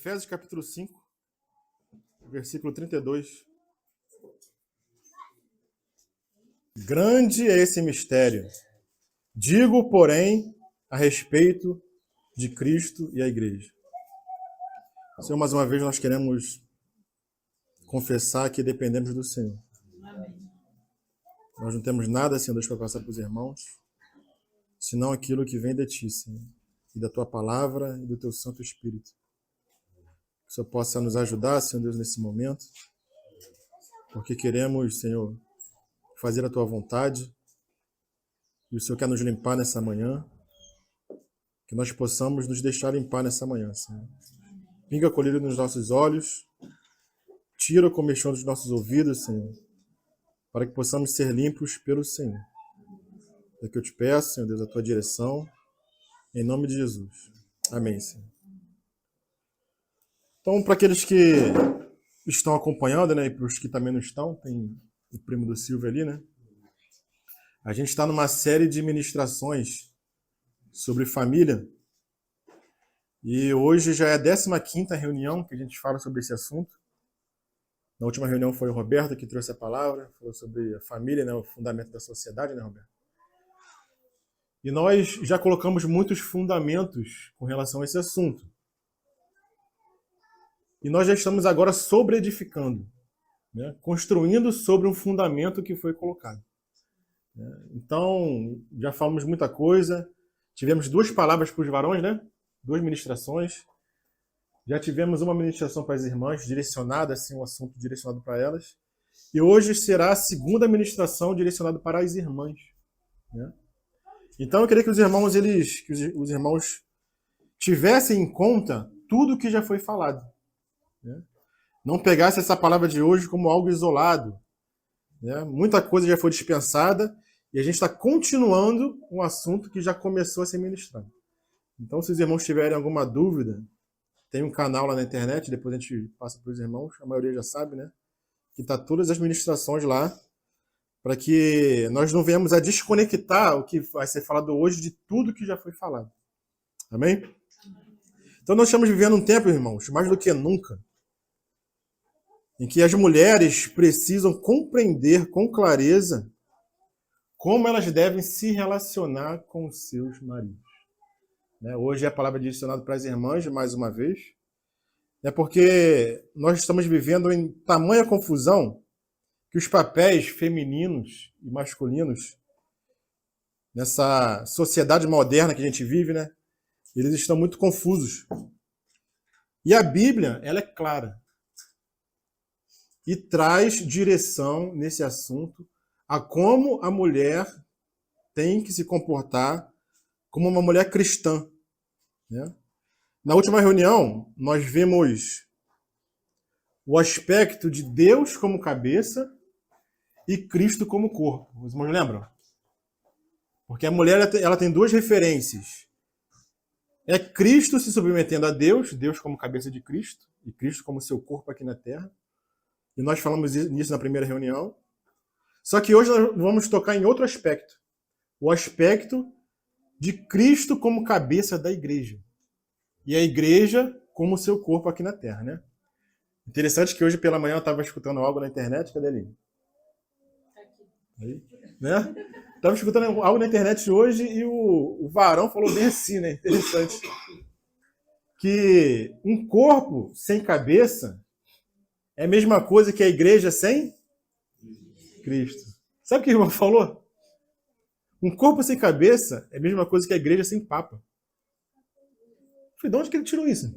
Efésios capítulo 5, versículo 32. Grande é esse mistério. Digo, porém, a respeito de Cristo e a igreja. Senhor, mais uma vez nós queremos confessar que dependemos do Senhor. Amém. Nós não temos nada, Senhor Deus, para passar para os irmãos, senão aquilo que vem de Ti, Senhor, e da Tua palavra e do Teu Santo Espírito. Que o Senhor possa nos ajudar, Senhor Deus, nesse momento, porque queremos, Senhor, fazer a Tua vontade, e o Senhor quer nos limpar nessa manhã, que nós possamos nos deixar limpar nessa manhã, Senhor. Pinga a colírio nos nossos olhos, tira o comichão dos nossos ouvidos, Senhor, para que possamos ser limpos pelo Senhor. É que eu te peço, Senhor Deus, a Tua direção, em nome de Jesus. Amém, Senhor. Então, para aqueles que estão acompanhando, né, e para os que também não estão, tem o primo do Silvio ali, né? A gente está numa série de ministrações sobre família. E hoje já é a 15ª reunião que a gente fala sobre esse assunto. Na última reunião foi o Roberto que trouxe a palavra, falou sobre a família, né, o fundamento da sociedade, né, Roberto? E nós já colocamos muitos fundamentos com relação a esse assunto. E nós já estamos agora sobre-edificando, né, construindo sobre um fundamento que foi colocado. Então, já falamos muita coisa. Tivemos 2 palavras para os varões, né? 2 ministrações. Já tivemos uma ministração para as irmãs, direcionada, assim, um assunto direcionado para elas. E hoje será a 2ª ministração direcionada para as irmãs, né? Então, eu queria que os irmãos tivessem em conta tudo que já foi falado, né? Não pegasse essa palavra de hoje como algo isolado, né? Muita coisa já foi dispensada e a gente está continuando um assunto que já começou a ser ministrado. Então, se os irmãos tiverem alguma dúvida, tem um canal lá na internet, depois a gente passa para os irmãos, a maioria já sabe, né? Que está todas as ministrações lá, para que nós não venhamos a desconectar o que vai ser falado hoje de tudo que já foi falado. Amém? Então, nós estamos vivendo um tempo, irmãos, mais do que nunca, em que as mulheres precisam compreender com clareza como elas devem se relacionar com os seus maridos. Hoje é a palavra direcionada para as irmãs, mais uma vez, porque nós estamos vivendo em tamanha confusão que os papéis femininos e masculinos, nessa sociedade moderna que a gente vive, né, eles estão muito confusos. E a Bíblia, ela é clara e traz direção nesse assunto a como a mulher tem que se comportar como uma mulher cristã, né? Na última reunião, nós vimos o aspecto de Deus como cabeça e Cristo como corpo. Os irmãos lembram? Porque a mulher ela tem 2 referências. É Cristo se submetendo a Deus, Deus como cabeça de Cristo, e Cristo como seu corpo aqui na terra. E nós falamos nisso na primeira reunião. Só que hoje nós vamos tocar em outro aspecto. O aspecto de Cristo como cabeça da igreja. E a igreja como seu corpo aqui na terra, né? Interessante que hoje pela manhã eu estava escutando algo na internet. Cadê ele? Aí, né? Estava escutando algo na internet hoje e o varão falou bem assim, né? Interessante. Que um corpo sem cabeça é a mesma coisa que a igreja sem Cristo. Sabe o que o irmão falou? Um corpo sem cabeça é a mesma coisa que a igreja sem papa. Falei, de onde que ele tirou isso?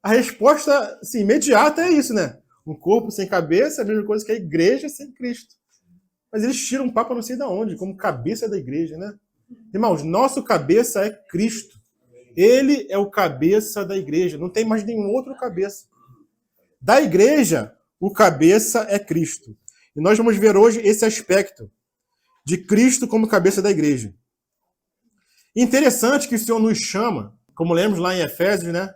A resposta assim, imediata é isso, né? Um corpo sem cabeça é a mesma coisa que a igreja sem Cristo. Mas eles tiram um papa não sei de onde, como cabeça da igreja, né? Irmãos, nosso cabeça é Cristo. Ele é o cabeça da igreja. Não tem mais nenhum outro cabeça. Da igreja, o cabeça é Cristo. E nós vamos ver hoje esse aspecto de Cristo como cabeça da igreja. Interessante que o Senhor nos chama, como lemos lá em Efésios, né?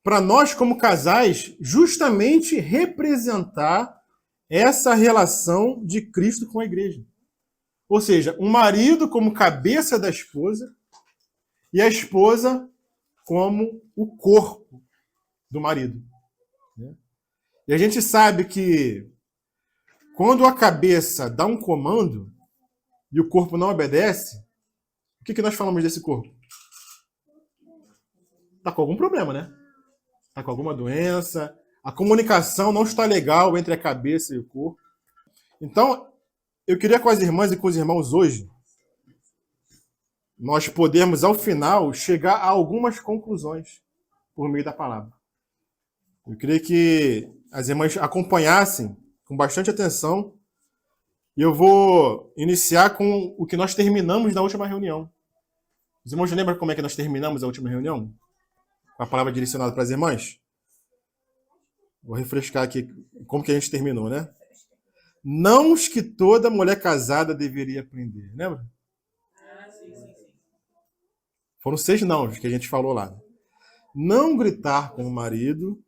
Para nós, como casais, justamente representar essa relação de Cristo com a igreja. Ou seja, um marido como cabeça da esposa e a esposa como o corpo do marido. E a gente sabe que quando a cabeça dá um comando e o corpo não obedece, o que nós falamos desse corpo? Está com algum problema, né? Está com alguma doença, a comunicação não está legal entre a cabeça e o corpo. Então, eu queria com as irmãs e com os irmãos hoje, nós podermos, ao final, chegar a algumas conclusões por meio da palavra. Eu queria que as irmãs acompanhassem com bastante atenção e eu vou iniciar com o que nós terminamos na última reunião. Os irmãos lembram como é que nós terminamos a última reunião? Com a palavra direcionada para as irmãs? Vou refrescar aqui como que a gente terminou, né? Não os que toda mulher casada deveria aprender, lembra? Foram 6 não que a gente falou lá. Não gritar com o marido,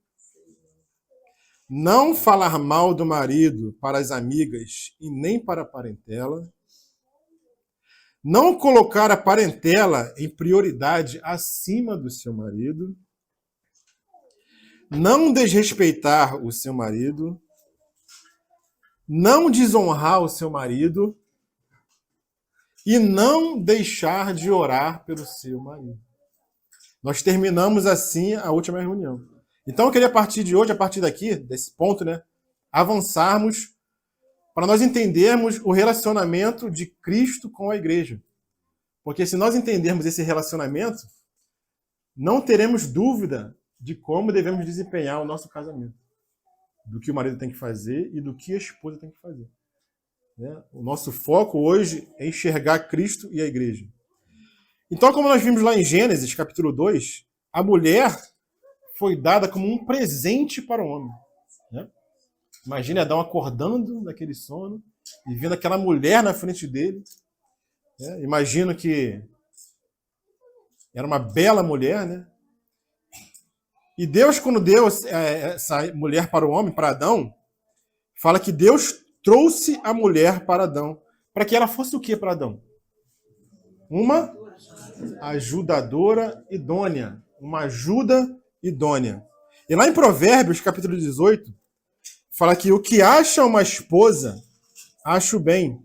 não falar mal do marido para as amigas e nem para a parentela, não colocar a parentela em prioridade acima do seu marido, não desrespeitar o seu marido, não desonrar o seu marido e não deixar de orar pelo seu marido. Nós terminamos assim a última reunião. Então eu queria a partir de hoje, a partir daqui, desse ponto, né, avançarmos para nós entendermos o relacionamento de Cristo com a igreja. Porque se nós entendermos esse relacionamento, não teremos dúvida de como devemos desempenhar o nosso casamento. Do que o marido tem que fazer e do que a esposa tem que fazer. O nosso foco hoje é enxergar Cristo e a igreja. Então, como nós vimos lá em Gênesis, capítulo 2, a mulher foi dada como um presente para o homem. Imagina Adão acordando daquele sono e vendo aquela mulher na frente dele. Imagino que era uma bela mulher, né? E Deus, quando deu essa mulher para o homem, para Adão, fala que Deus trouxe a mulher para Adão. Para que ela fosse o que para Adão? Uma ajudadora idônea. Uma ajuda idônea. E lá em Provérbios, capítulo 18, fala que o que acha uma esposa, acha o bem,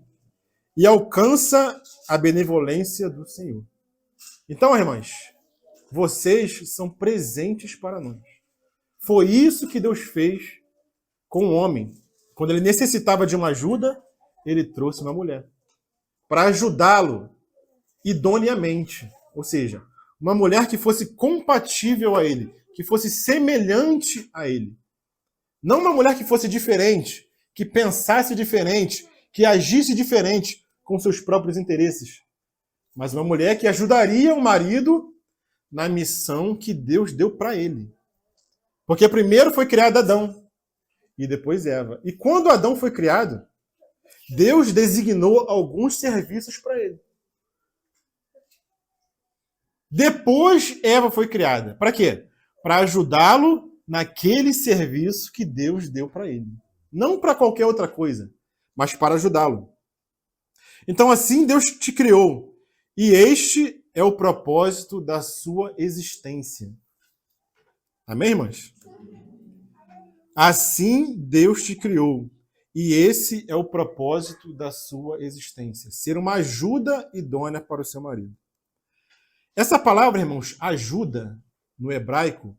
e alcança a benevolência do Senhor. Então, irmãs, vocês são presentes para nós. Foi isso que Deus fez com o homem. Quando ele necessitava de uma ajuda, ele trouxe uma mulher para ajudá-lo idoneamente. Ou seja, uma mulher que fosse compatível a ele, que fosse semelhante a ele. Não uma mulher que fosse diferente, que pensasse diferente, que agisse diferente com seus próprios interesses. Mas uma mulher que ajudaria o marido na missão que Deus deu para ele. Porque primeiro foi criado Adão e depois Eva. E quando Adão foi criado, Deus designou alguns serviços para ele. Depois Eva foi criada. Para quê? Para ajudá-lo naquele serviço que Deus deu para ele. Não para qualquer outra coisa, mas para ajudá-lo. Então assim Deus te criou. E este é o propósito da sua existência. Amém, irmãs? Assim Deus te criou. E esse é o propósito da sua existência. Ser uma ajuda idônea para o seu marido. Essa palavra, irmãos, ajuda, no hebraico,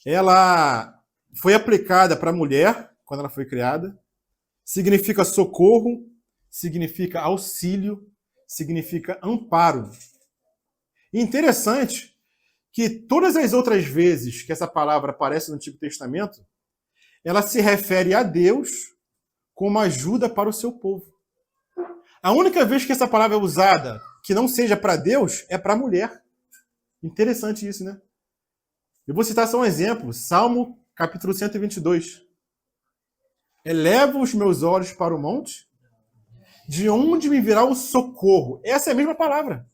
ela foi aplicada para a mulher, quando ela foi criada. Significa socorro, significa auxílio, significa amparo. E interessante que todas as outras vezes que essa palavra aparece no Antigo Testamento, ela se refere a Deus como ajuda para o seu povo. A única vez que essa palavra é usada que não seja para Deus é para a mulher. Interessante isso, né? Eu vou citar só um exemplo. Salmo, capítulo 122. Eleva os meus olhos para o monte, de onde me virá o socorro. Essa é a mesma palavra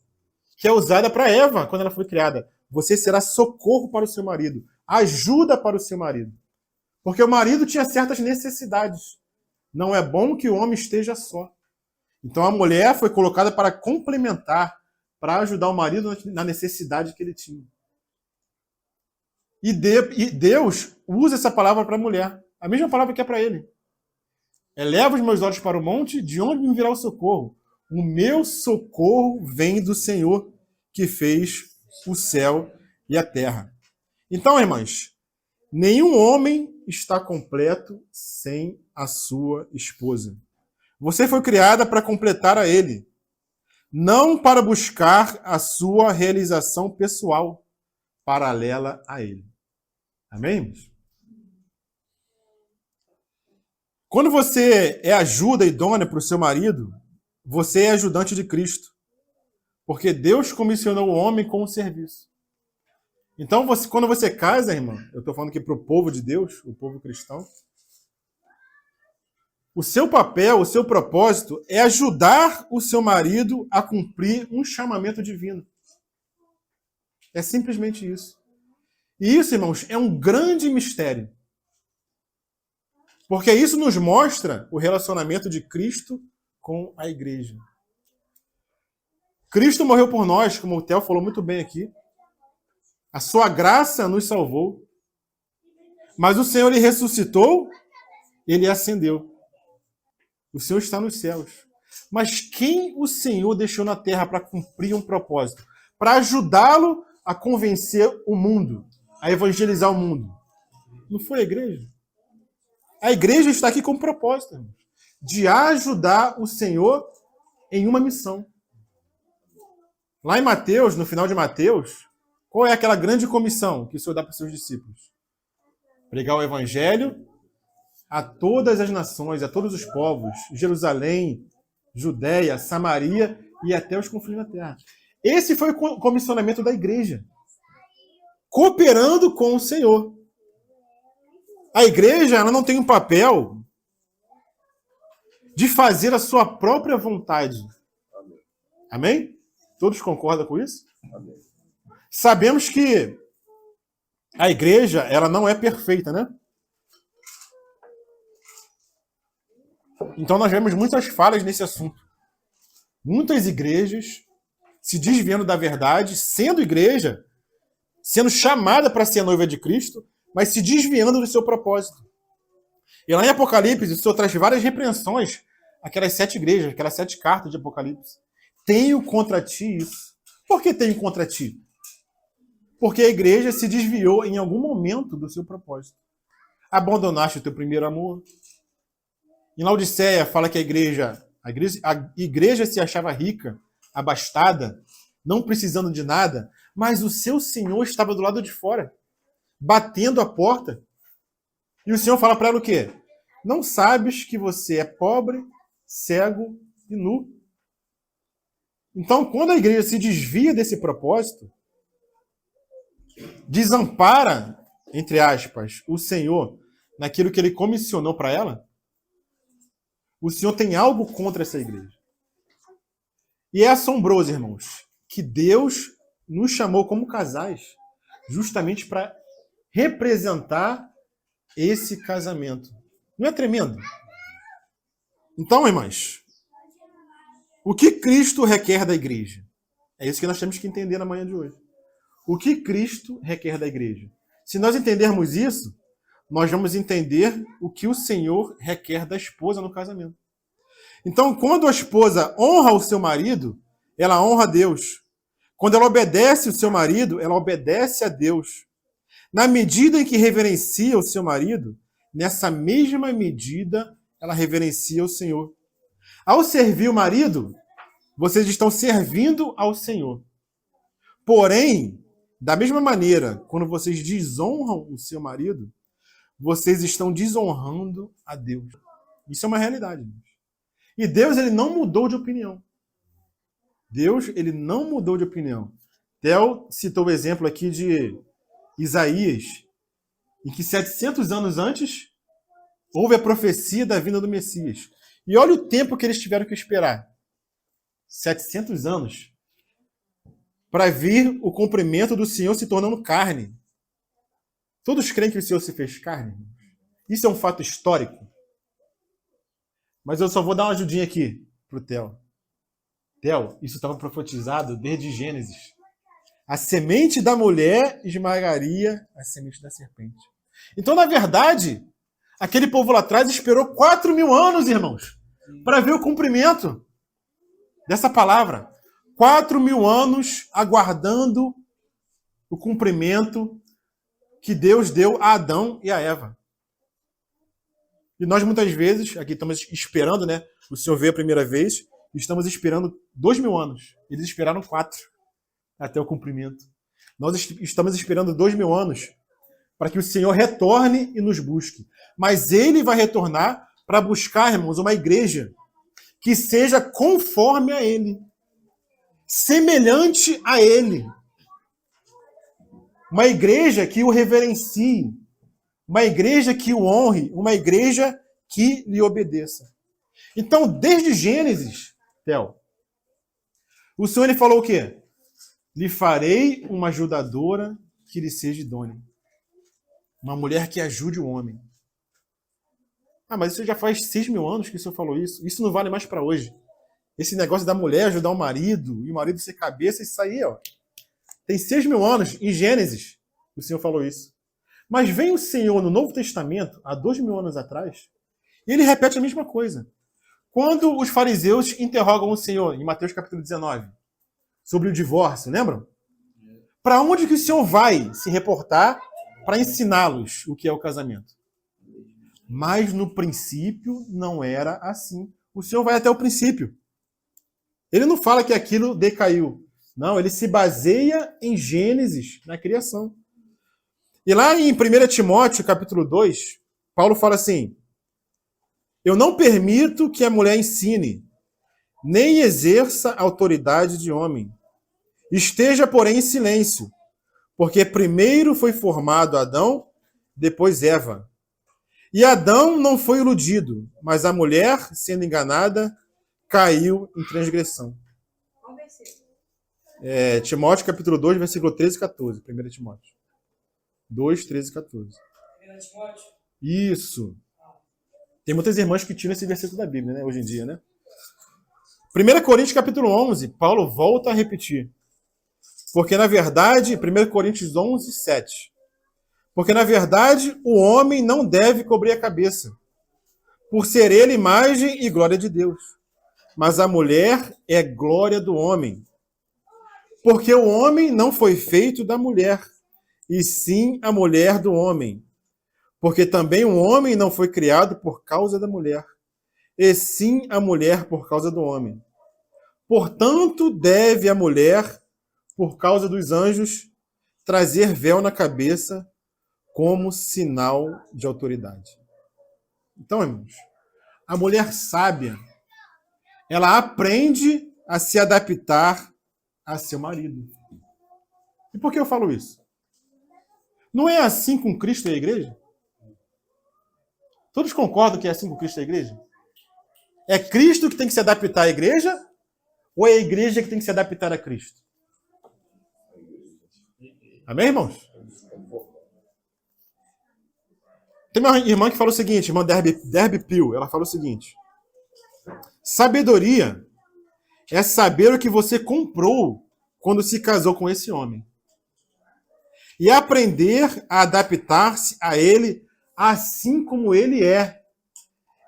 que é usada para Eva quando ela foi criada. Você será socorro para o seu marido, ajuda para o seu marido. Porque o marido tinha certas necessidades. Não é bom que o homem esteja só. Então a mulher foi colocada para complementar, para ajudar o marido na necessidade que ele tinha. E Deus usa essa palavra para a mulher. A mesma palavra que é para ele. Eleva os meus olhos para o monte, de onde me virá o socorro? O meu socorro vem do Senhor, que fez o céu e a terra. Então, irmãs, nenhum homem está completo sem a sua esposa. Você foi criada para completar a ele, não para buscar a sua realização pessoal paralela a ele. Amém, irmãos? Quando você é ajuda idônea para o seu marido, você é ajudante de Cristo. Porque Deus comissionou o homem com o serviço. Então, quando você casa, irmã, eu estou falando aqui para o povo de Deus, o povo cristão, o seu papel, o seu propósito é ajudar o seu marido a cumprir um chamamento divino. É simplesmente isso. E isso, irmãos, é um grande mistério. Porque isso nos mostra o relacionamento de Cristo com a igreja. Cristo morreu por nós, como o Theo falou muito bem aqui. A sua graça nos salvou. Mas o Senhor, ele ressuscitou, ele ascendeu. O Senhor está nos céus. Mas quem o Senhor deixou na terra para cumprir um propósito? Para ajudá-lo a convencer o mundo, a evangelizar o mundo? Não foi a igreja? A igreja está aqui com um propósito, irmãos, de ajudar o Senhor em uma missão. Lá em Mateus, no final de Mateus, qual é aquela grande comissão que o Senhor dá para os seus discípulos? Pregar o evangelho a todas as nações, a todos os povos, Jerusalém, Judéia, Samaria e até os confins da terra. Esse foi o comissionamento da igreja, cooperando com o Senhor. A igreja, ela não tem um papel de fazer a sua própria vontade. Amém? Todos concordam com isso? Amém. Sabemos que a igreja, ela não é perfeita, né? Então nós vemos muitas falhas nesse assunto. Muitas igrejas se desviando da verdade, sendo igreja, sendo chamada para ser a noiva de Cristo, mas se desviando do seu propósito. E lá em Apocalipse, o Senhor traz várias repreensões àquelas 7 igrejas, aquelas 7 cartas de Apocalipse. Tenho contra ti isso. Por que tenho contra ti? Porque a igreja se desviou em algum momento do seu propósito. Abandonaste o teu primeiro amor. Em Laodiceia fala que a igreja se achava rica, abastada, não precisando de nada, mas o seu Senhor estava do lado de fora, batendo a porta. E o Senhor fala para ela o quê? Não sabes que você é pobre, cego e nu? Então, quando a igreja se desvia desse propósito, desampara, entre aspas, o Senhor naquilo que ele comissionou para ela, o Senhor tem algo contra essa igreja. E é assombroso, irmãos, que Deus nos chamou como casais justamente para representar esse casamento. Não é tremendo? Então, irmãs, o que Cristo requer da igreja? É isso que nós temos que entender na manhã de hoje. O que Cristo requer da igreja? Se nós entendermos isso, nós vamos entender o que o Senhor requer da esposa no casamento. Então, quando a esposa honra o seu marido, ela honra a Deus. Quando ela obedece o seu marido, ela obedece a Deus. Na medida em que reverencia o seu marido, nessa mesma medida, ela reverencia o Senhor. Ao servir o marido, vocês estão servindo ao Senhor. Porém, da mesma maneira, quando vocês desonram o seu marido, vocês estão desonrando a Deus. Isso é uma realidade. E Deus, ele não mudou de opinião. Deus, ele não mudou de opinião. Theo citou o exemplo aqui de Isaías, em que 700 anos antes houve a profecia da vinda do Messias. E olha o tempo que eles tiveram que esperar. 700 anos para vir o cumprimento do Senhor se tornando carne. Todos creem que o Senhor se fez carne? Isso é um fato histórico. Mas eu só vou dar uma ajudinha aqui para o Theo. Theo, isso estava profetizado desde Gênesis. A semente da mulher esmagaria a semente da serpente. Então, na verdade, aquele povo lá atrás esperou 4.000 anos, irmãos, para ver o cumprimento dessa palavra. 4.000 anos aguardando o cumprimento que Deus deu a Adão e a Eva. E nós, muitas vezes, aqui estamos esperando, né? O Senhor veio a primeira vez, e estamos esperando 2.000 anos. Eles esperaram 4 até o cumprimento. Nós estamos esperando 2.000 anos para que o Senhor retorne e nos busque. Mas Ele vai retornar para buscar, irmãos, uma igreja que seja conforme a Ele, semelhante a Ele. Uma igreja que o reverencie, uma igreja que o honre, uma igreja que lhe obedeça. Então, desde Gênesis, Theo, o Senhor ele falou o quê? Lhe farei uma ajudadora que lhe seja idônea. Uma mulher que ajude o homem. Ah, mas isso já faz 6.000 anos que o Senhor falou isso. Isso não vale mais para hoje. Esse negócio da mulher ajudar o marido, e o marido ser cabeça, isso aí, ó. Tem 6.000 anos, em Gênesis, o Senhor falou isso. Mas vem o Senhor no Novo Testamento, há 2.000 anos atrás, e ele repete a mesma coisa. Quando os fariseus interrogam o Senhor, em Mateus capítulo 19, sobre o divórcio, lembram? Para onde que o Senhor vai se reportar para ensiná-los o que é o casamento? Mas no princípio não era assim. O Senhor vai até o princípio. Ele não fala que aquilo decaiu. Não, ele se baseia em Gênesis, na criação. E lá em 1 Timóteo, capítulo 2, Paulo fala assim: eu não permito que a mulher ensine, nem exerça autoridade de homem. Esteja, porém, em silêncio, porque primeiro foi formado Adão, depois Eva. E Adão não foi iludido, mas a mulher, sendo enganada, caiu em transgressão. Timóteo, capítulo 2, versículo 13 e 14. 1 Timóteo. 2, 13 e 14. 1 Timóteo? Isso. Tem muitas irmãs que tiram esse versículo da Bíblia, né? Hoje em dia, né? 1 Coríntios, capítulo 11. Paulo volta a repetir. Porque, na verdade, 1 Coríntios 11, 7. Porque, na verdade, o homem não deve cobrir a cabeça, por ser ele imagem e glória de Deus. Mas a mulher é glória do homem. Porque o homem não foi feito da mulher, e sim a mulher do homem. Porque também o homem não foi criado por causa da mulher, e sim a mulher por causa do homem. Portanto, deve a mulher, por causa dos anjos, trazer véu na cabeça como sinal de autoridade. Então, irmãos, a mulher sábia, ela aprende a se adaptar a seu marido. E por que eu falo isso? Não é assim com Cristo e a igreja? Todos concordam que é assim com Cristo e a igreja? É Cristo que tem que se adaptar à igreja? Ou é a igreja que tem que se adaptar a Cristo? Amém, irmãos? Tem uma irmã que fala o seguinte, irmã Derby Peel, ela fala o seguinte: sabedoria é saber o que você comprou quando se casou com esse homem. E aprender a adaptar-se a ele assim como ele é.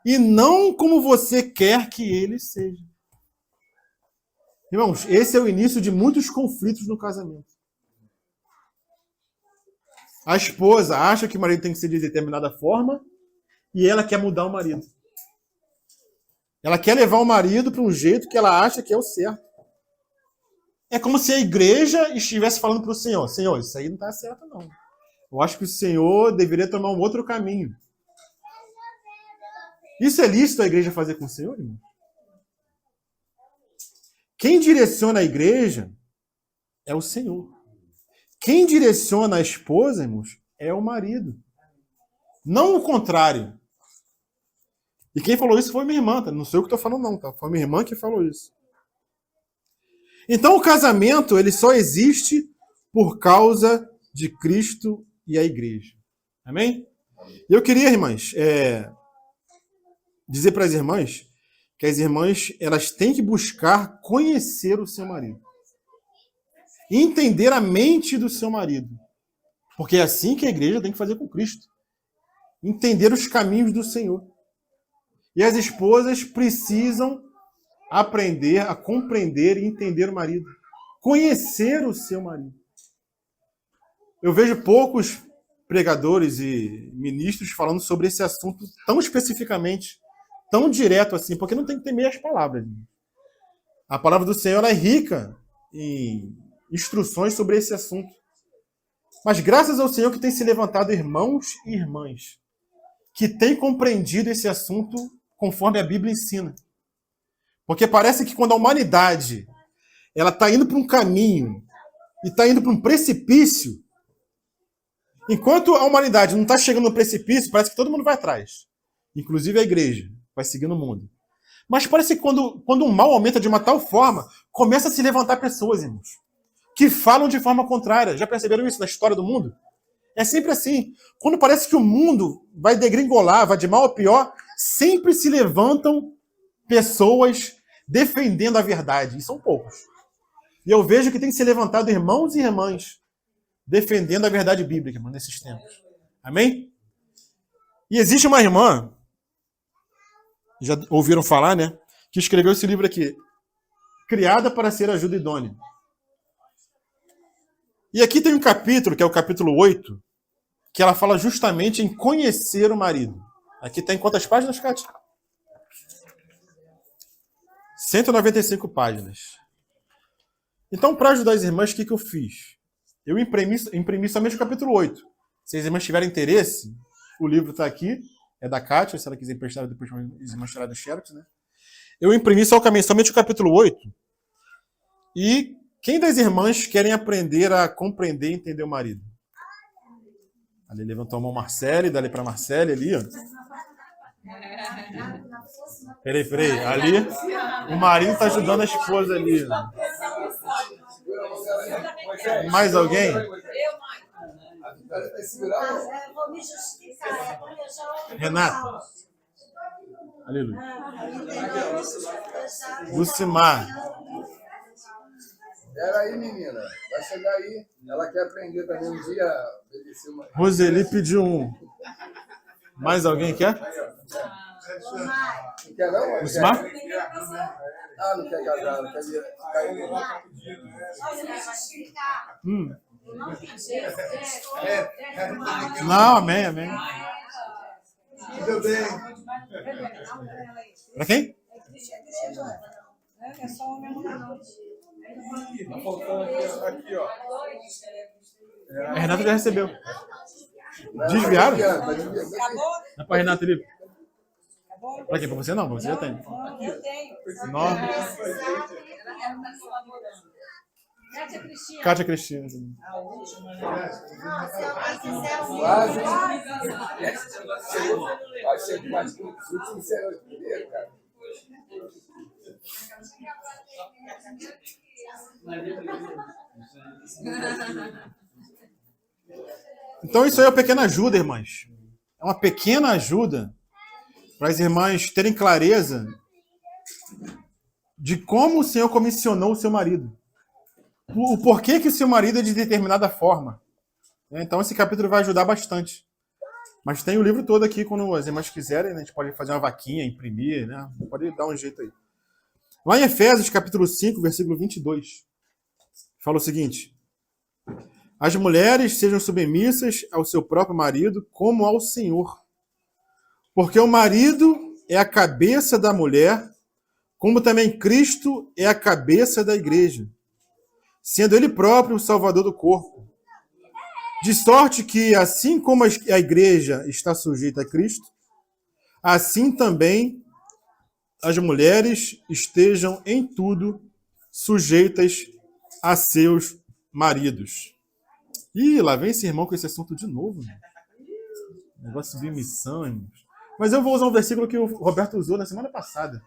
E não como você quer que ele seja. Irmãos, esse é o início de muitos conflitos no casamento. A esposa acha que o marido tem que ser de determinada forma e ela quer mudar o marido. Ela quer levar o marido para um jeito que ela acha que é o certo. É como se a igreja estivesse falando para o Senhor: Senhor, isso aí não está certo, não. Eu acho que o Senhor deveria tomar um outro caminho. Isso é lícito a igreja fazer com o Senhor, irmão? Quem direciona a igreja é o Senhor. Quem direciona a esposa, irmãos, é o marido. Não o contrário. E quem falou isso foi minha irmã, tá? Não sei o que estou falando, não, tá? Foi minha irmã que falou isso. Então o casamento, ele só existe por causa de Cristo e a igreja. Amém? E eu queria, irmãs, dizer para as irmãs que as irmãs, elas têm que buscar conhecer o seu marido. entender a mente do seu marido. Porque é assim que a igreja tem que fazer com Cristo. Entender os caminhos do Senhor. E as esposas precisam aprender a compreender e entender o marido. Conhecer o seu marido. Eu vejo poucos pregadores e ministros falando sobre esse assunto tão especificamente, tão direto assim, porque não tem que ter meias palavras. A palavra do Senhor é rica em instruções sobre esse assunto. Mas graças ao Senhor que tem se levantado irmãos e irmãs que têm compreendido esse assunto conforme a Bíblia ensina. Porque parece que quando a humanidade ela está indo para um caminho e está indo para um precipício, enquanto a humanidade não está chegando no precipício, parece que todo mundo vai atrás. Inclusive a igreja vai seguindo o mundo. Mas parece que quando o mal aumenta de uma tal forma, começa a se levantar pessoas, irmãos, que falam de forma contrária. Já perceberam isso na história do mundo? É sempre assim. Quando parece que o mundo vai degringolar, vai de mal a pior, sempre se levantam pessoas defendendo a verdade. E são poucos. E eu vejo que tem se levantado irmãos e irmãs defendendo a verdade bíblica, irmão, nesses tempos. Amém? E existe uma irmã, já ouviram falar, né? Que escreveu esse livro aqui, Criada para ser Ajuda Idônea. E aqui tem um capítulo, que é o capítulo 8, que ela fala justamente em conhecer o marido. Aqui tem quantas páginas, Kátia? 195 páginas. Então, para ajudar as irmãs, o que eu fiz? Eu imprimi somente o capítulo 8. Se as irmãs tiverem interesse, o livro está aqui, é da Kátia, se ela quiser emprestar, depois as irmãs tirar do Xerox, né? Eu imprimi somente o capítulo 8. E quem das irmãs querem aprender a compreender e entender o marido? Ali levantou a mão Marcele, dali para Marcele ali, ó. Peraí. Ali, o marido está ajudando a esposa ali. Mais alguém? Renata. Aleluia. Lucimar. Espera aí, menina. Vai chegar aí. Ela quer aprender também um dia a obedecer uma... Roseli pediu um. Mais alguém quer? Não quer não? Lucimar? Ah, não quer casar, não quer vir. Não, amém. Tudo bem. Pra quem? É só homem não. Tá faltando aqui, ó. A Renata já recebeu. Desviaram? Acabou? Não é pra Renata ali. Acabou? Pra quem? Pra você não, pra você já tem. Não, eu tenho. Nove. Kátia Cristina. A última, né? Quase. Achei que mais que o último será o primeiro, cara. Então isso aí é uma pequena ajuda, irmãs. É uma pequena ajuda para as irmãs terem clareza de como o Senhor comissionou o seu marido. O porquê que o seu marido é de determinada forma. Então esse capítulo vai ajudar bastante. Mas tem o livro todo aqui, quando as irmãs quiserem, né? A gente pode fazer uma vaquinha, imprimir, né? Pode dar um jeito aí. Lá em Efésios, capítulo 5, versículo 22, fala o seguinte: as mulheres sejam submissas ao seu próprio marido, como ao Senhor. Porque o marido é a cabeça da mulher, como também Cristo é a cabeça da igreja, sendo ele próprio o salvador do corpo. De sorte que, assim como a igreja está sujeita a Cristo, assim também as mulheres estejam em tudo sujeitas a seus maridos. Ih, lá vem esse irmão com esse assunto de novo. Negócio de missão, irmãos. Mas eu vou usar um versículo que o Roberto usou na semana passada.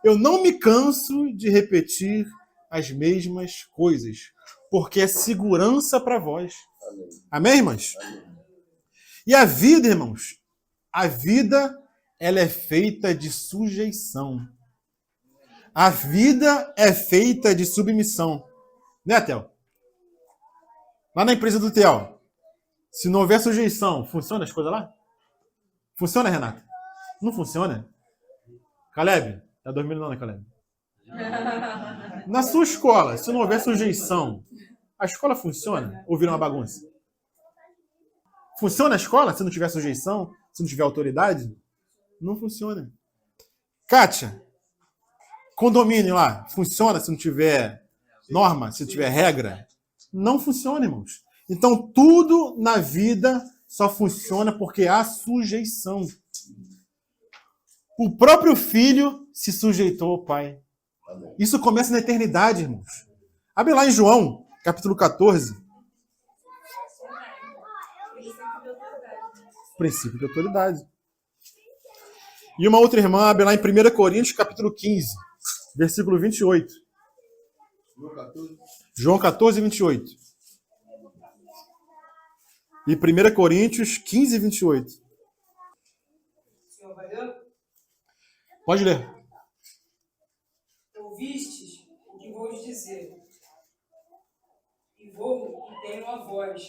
Eu não me canso de repetir as mesmas coisas, porque é segurança para vós. Amém, irmãs? E a vida, irmãos, a vida, ela é feita de sujeição. A vida é feita de submissão. Né, Théo? Lá na empresa do Theo, se não houver sujeição, funciona as coisas lá? Funciona, Renata? Não funciona? Caleb? Tá dormindo não, né, Caleb? Na sua escola, se não houver sujeição, a escola funciona ou vira uma bagunça? Funciona a escola se não tiver sujeição, se não tiver autoridade? Não funciona. Kátia, condomínio lá, funciona se não tiver norma, se não tiver regra? Não funciona, irmãos. Então, tudo na vida só funciona porque há sujeição. O próprio filho se sujeitou ao pai. Isso começa na eternidade, irmãos. Abre lá em João, capítulo 14. Princípio de autoridade. E uma outra irmã abre lá em 1 Coríntios, capítulo 15, versículo 28. João 14, 28. E 1 Coríntios 15, 28. Senhor vai ler? Pode ler. Ouvistes o que vou dizer, e vou e tenho a voz.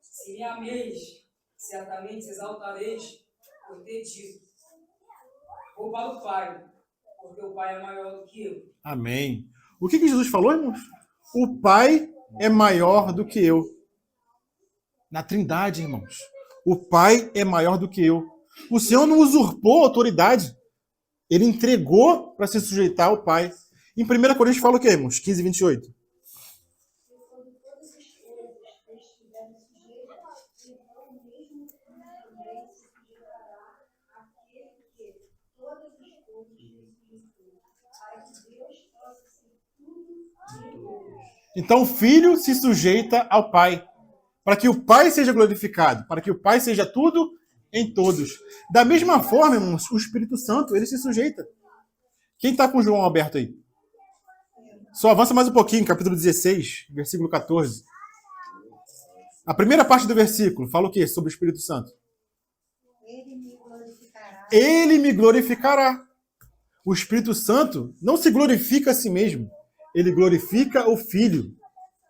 Se me ameis, certamente exaltareis por ter dito. Vou para o Pai, porque o Pai é maior do que eu. Amém. O que Jesus falou, irmãos? O Pai é maior do que eu. Na Trindade, irmãos. O Pai é maior do que eu. O Senhor não usurpou a autoridade. Ele entregou para se sujeitar ao Pai. Em 1 Coríntios fala o quê, irmãos? 15, 28. Então o Filho se sujeita ao Pai, para que o Pai seja glorificado, para que o Pai seja tudo em todos. Da mesma forma, irmãos, o Espírito Santo, ele se sujeita. Quem está com o João aberto aí? Só avança mais um pouquinho, capítulo 16, versículo 14. A primeira parte do versículo fala o quê sobre o Espírito Santo? Ele me glorificará. Ele me glorificará. O Espírito Santo não se glorifica a si mesmo. Ele glorifica o Filho.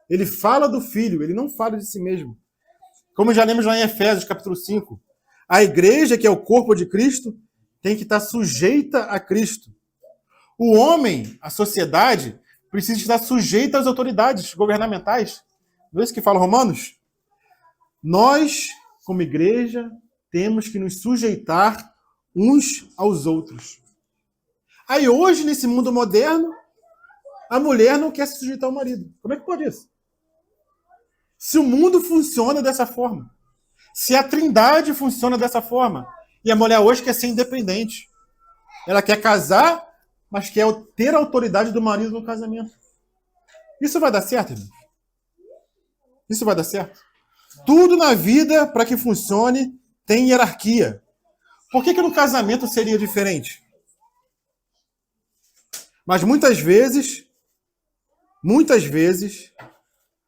Ele fala do Filho, ele não fala de si mesmo. Como já lemos lá em Efésios, capítulo 5. A igreja, que é o corpo de Cristo, tem que estar sujeita a Cristo. O homem, a sociedade, precisa estar sujeita às autoridades governamentais. Não é isso que fala Romanos? Nós, como igreja, temos que nos sujeitar uns aos outros. Aí hoje, nesse mundo moderno, a mulher não quer se sujeitar ao marido. Como é que pode isso? Se o mundo funciona dessa forma, se a Trindade funciona dessa forma, e a mulher hoje quer ser independente. Ela quer casar, mas quer ter a autoridade do marido no casamento. Isso vai dar certo, irmão? Isso vai dar certo? Tudo na vida, para que funcione, tem hierarquia. Por que no casamento seria diferente? Mas muitas vezes,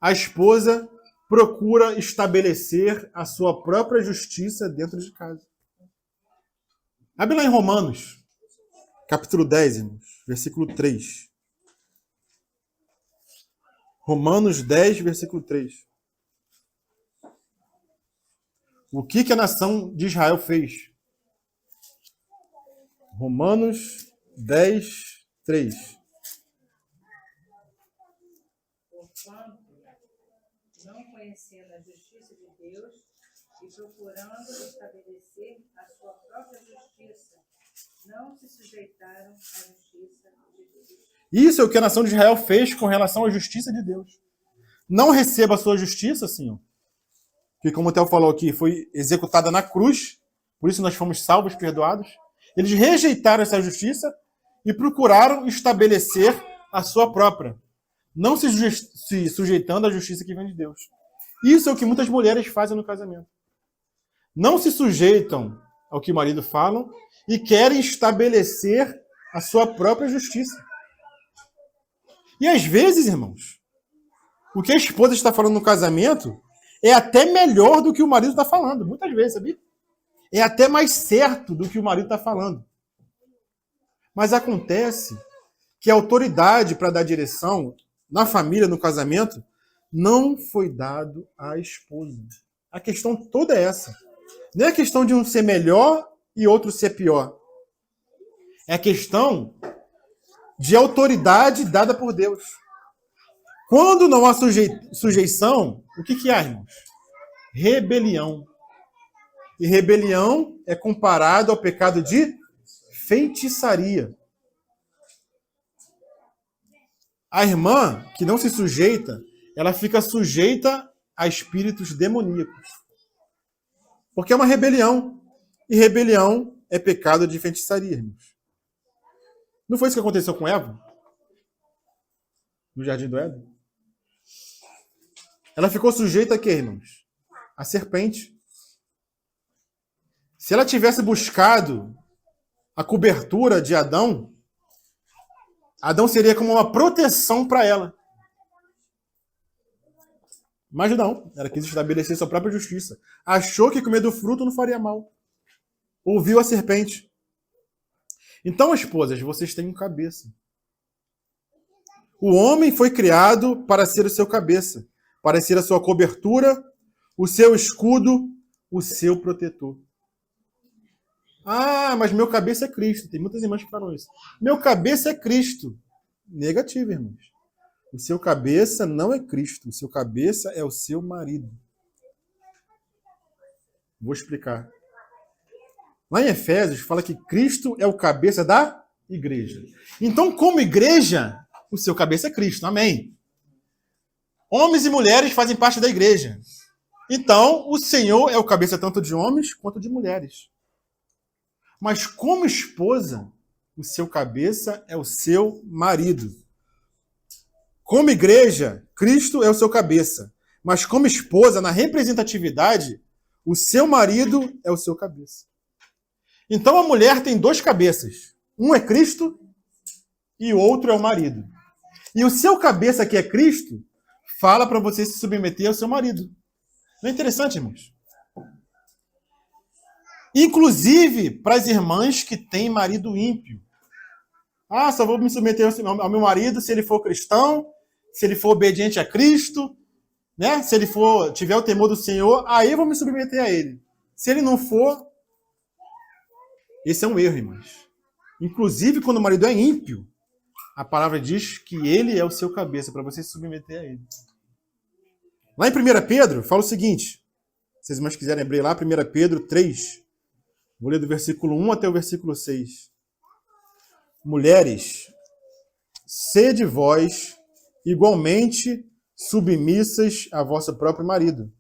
a esposa procura estabelecer a sua própria justiça dentro de casa. Abre lá em Romanos, capítulo 10, irmãos, versículo 3. Romanos 10, versículo 3. O que a nação de Israel fez? Romanos 10, 3. Porquanto, não conhecendo a justiça de Deus e procurando estabelecer a sua própria justiça, não se sujeitaram à justiça de Deus. Isso é o que a nação de Israel fez com relação à justiça de Deus. Não receba a sua justiça, Senhor, que, como o Theo falou aqui, foi executada na cruz, por isso nós fomos salvos, perdoados. Eles rejeitaram essa justiça e procuraram estabelecer a sua própria, não se sujeitando à justiça que vem de Deus. Isso é o que muitas mulheres fazem no casamento. Não se sujeitam ao que o marido fala e querem estabelecer a sua própria justiça. E às vezes, irmãos, o que a esposa está falando no casamento é até melhor do que o marido está falando. Muitas vezes, sabia? É até mais certo do que o marido está falando. Mas acontece que a autoridade para dar direção na família, no casamento, não foi dado à esposa. A questão toda é essa. Não é a questão de um ser melhor e outro ser pior. É a questão de autoridade dada por Deus. Quando não há sujeição, o que há, irmãos? Rebelião. E rebelião é comparado ao pecado de feitiçaria. A irmã que não se sujeita, ela fica sujeita a espíritos demoníacos. Porque é uma rebelião. E rebelião é pecado de feitiçaria, irmãos. Não foi isso que aconteceu com Eva? No Jardim do Éden? Ela ficou sujeita a quê, irmãos? A serpente. Se ela tivesse buscado a cobertura de Adão, Adão seria como uma proteção para ela. Mas não, ela quis estabelecer sua própria justiça. Achou que comer do fruto não faria mal. Ouviu a serpente. Então, esposas, vocês têm um cabeça. O homem foi criado para ser o seu cabeça, para ser a sua cobertura, o seu escudo, o seu protetor. Ah, mas meu cabeça é Cristo. Tem muitas irmãs que falam isso. Meu cabeça é Cristo. Negativo, irmãos. O seu cabeça não é Cristo. O seu cabeça é o seu marido. Vou explicar. Lá em Efésios fala que Cristo é o cabeça da igreja. Então, como igreja, o seu cabeça é Cristo. Amém. Homens e mulheres fazem parte da igreja. Então, o Senhor é o cabeça tanto de homens quanto de mulheres. Mas como esposa, o seu cabeça é o seu marido. Como igreja, Cristo é o seu cabeça. Mas como esposa, na representatividade, o seu marido é o seu cabeça. Então a mulher tem dois cabeças. Um é Cristo e o outro é o marido. E o seu cabeça, que é Cristo, fala para você se submeter ao seu marido. Não é interessante, irmãos? Inclusive para as irmãs que têm marido ímpio. Ah, só vou me submeter ao meu marido se ele for cristão, se ele for obediente a Cristo, né? Se ele tiver o temor do Senhor, aí eu vou me submeter a ele. Se ele não for, esse é um erro, irmãos. Inclusive, quando o marido é ímpio, a palavra diz que ele é o seu cabeça, para você se submeter a ele. Lá em 1 Pedro, fala o seguinte. Se vocês mais quiserem abrir lá, 1 Pedro 3. Vou ler do versículo 1 até o versículo 6. Mulheres, sede vós igualmente submissas a vosso próprio marido,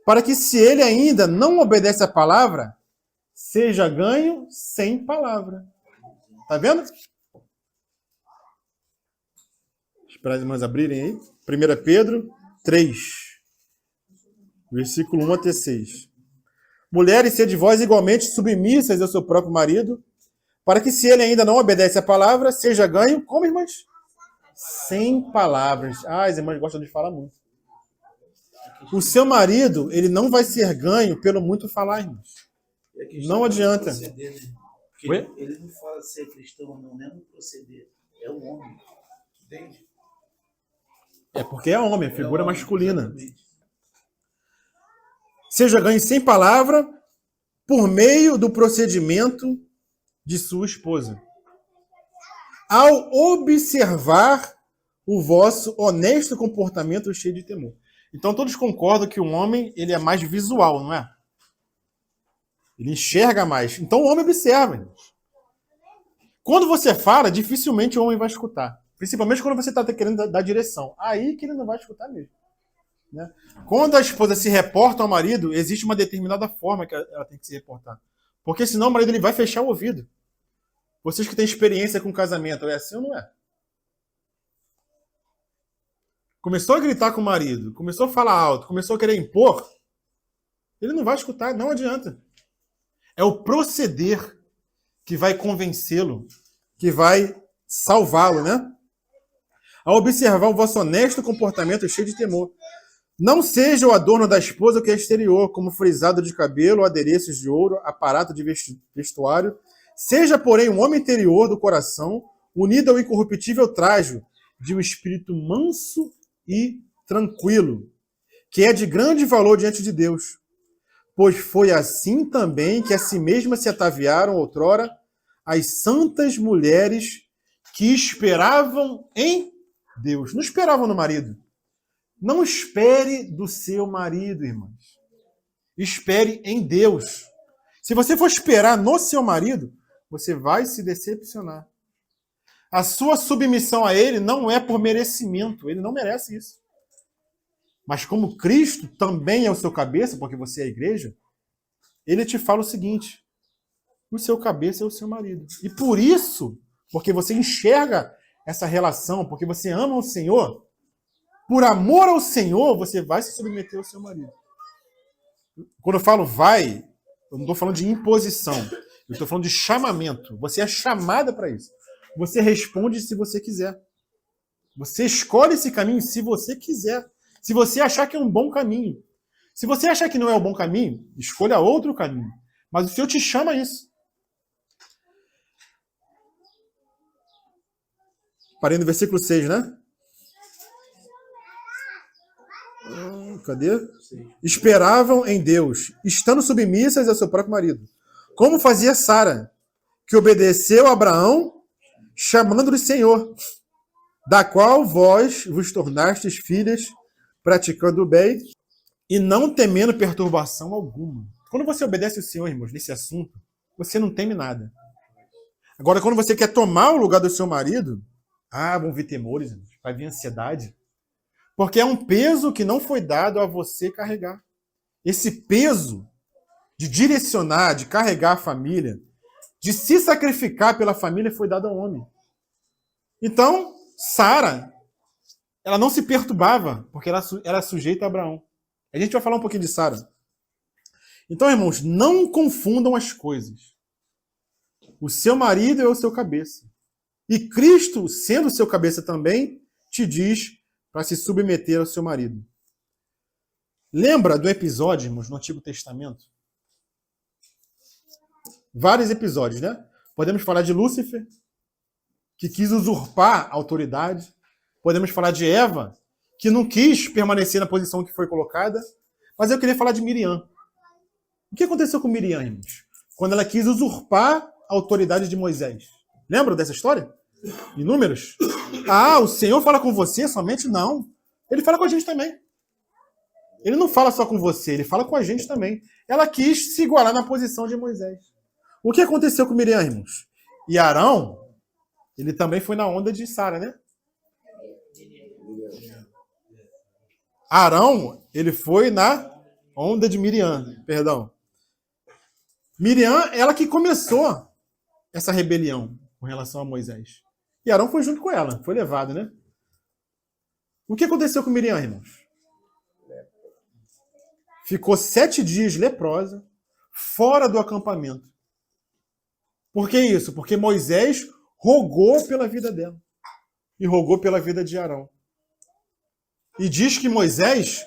para que, se ele ainda não obedece à palavra, seja ganho sem palavra. Tá vendo? Esperar as irmãs abrirem aí. 1 Pedro 3, versículo 1 até 6. Mulheres, sede vós igualmente submissas ao seu próprio marido, para que, se ele ainda não obedece à palavra, seja ganho, como, irmãs? Sem palavras. Ah, as irmãs gostam de falar muito. O seu marido, ele não vai ser ganho pelo muito falar, irmãos. Não adianta. Ele não fala ser cristão, não é no proceder. É o homem. Entende? É porque é homem, é figura masculina. Exatamente. Seja ganho sem palavra, por meio do procedimento de sua esposa, ao observar o vosso honesto comportamento cheio de temor. Então todos concordam que o homem ele é mais visual, não é? Ele enxerga mais. Então o homem observa. Quando você fala, dificilmente o homem vai escutar. Principalmente quando você está querendo dar direção. Aí que ele não vai escutar mesmo. Né? Quando a esposa se reporta ao marido, existe uma determinada forma que ela tem que se reportar. Porque senão o marido ele vai fechar o ouvido. Vocês que têm experiência com casamento, é assim ou não é? Começou a gritar com o marido, começou a falar alto, começou a querer impor, ele não vai escutar, não adianta. É o proceder que vai convencê-lo, que vai salvá-lo, né? Ao observar o vosso honesto comportamento cheio de temor. Não seja o adorno da esposa que é exterior, como frisado de cabelo, adereços de ouro, aparato de vestuário. Seja, porém, um homem interior do coração, unido ao incorruptível trajo de um espírito manso e tranquilo, que é de grande valor diante de Deus. Pois foi assim também que a si mesmas se ataviaram outrora as santas mulheres que esperavam em Deus. Não esperavam no marido. Não espere do seu marido, irmãos. Espere em Deus. Se você for esperar no seu marido, você vai se decepcionar. A sua submissão a ele não é por merecimento. Ele não merece isso. Mas como Cristo também é o seu cabeça, porque você é a igreja, ele te fala o seguinte: o seu cabeça é o seu marido. E por isso, porque você enxerga essa relação, porque você ama o Senhor, por amor ao Senhor, você vai se submeter ao seu marido. Quando eu falo vai, eu não estou falando de imposição. Eu estou falando de chamamento. Você é chamada para isso. Você responde se você quiser. Você escolhe esse caminho se você quiser. Se você achar que é um bom caminho. Se você achar que não é um bom caminho, escolha outro caminho. Mas o Senhor te chama a isso. Parei no versículo 6, né? Cadê? Esperavam em Deus, estando submissas ao seu próprio marido. Como fazia Sara, que obedeceu a Abraão, chamando-lhe Senhor, da qual vós vos tornastes filhas, praticando o bem e não temendo perturbação alguma. Quando você obedece ao Senhor, irmãos, nesse assunto, você não teme nada. Agora, quando você quer tomar o lugar do seu marido, vão vir temores, irmãos, vai vir ansiedade. Porque é um peso que não foi dado a você carregar. Esse peso de direcionar, de carregar a família, de se sacrificar pela família, foi dado ao homem. Então, Sara, ela não se perturbava, porque ela era sujeita a Abraão. A gente vai falar um pouquinho de Sara. Então, irmãos, não confundam as coisas. O seu marido é o seu cabeça. E Cristo, sendo o seu cabeça também, te diz para se submeter ao seu marido. Lembra do episódio, irmãos, no Antigo Testamento? Vários episódios, né? Podemos falar de Lúcifer, que quis usurpar a autoridade. Podemos falar de Eva, que não quis permanecer na posição que foi colocada. Mas eu queria falar de Miriam. O que aconteceu com Miriam, irmãos? Quando ela quis usurpar a autoridade de Moisés. Lembram dessa história? Em Números? O Senhor fala com você somente? Não. Ele fala com a gente também. Ele não fala só com você, ele fala com a gente também. Ela quis se igualar na posição de Moisés. O que aconteceu com Miriam, irmãos? E Arão, ele também foi na onda de Sara, né? Arão, ele foi na onda de Miriam, perdão. Miriam, ela que começou essa rebelião com relação a Moisés. E Arão foi junto com ela, foi levado, né? O que aconteceu com Miriam, irmãos? Ficou 7 dias leprosa, fora do acampamento. Por que isso? Porque Moisés rogou pela vida dela. E rogou pela vida de Arão. E diz que Moisés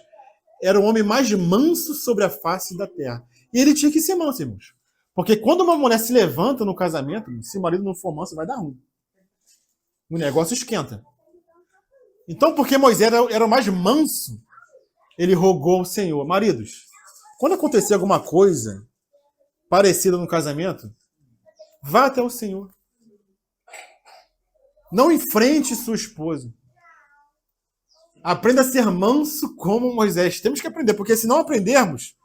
era o homem mais manso sobre a face da terra. E ele tinha que ser manso, irmãos. Porque quando uma mulher se levanta no casamento, se o marido não for manso, vai dar ruim. O negócio esquenta. Então, porque Moisés era o mais manso, ele rogou ao Senhor. Maridos, quando acontecer alguma coisa parecida no casamento, vá até o Senhor. Não enfrente sua esposa. Aprenda a ser manso como Moisés. Temos que aprender, porque se não aprendermos,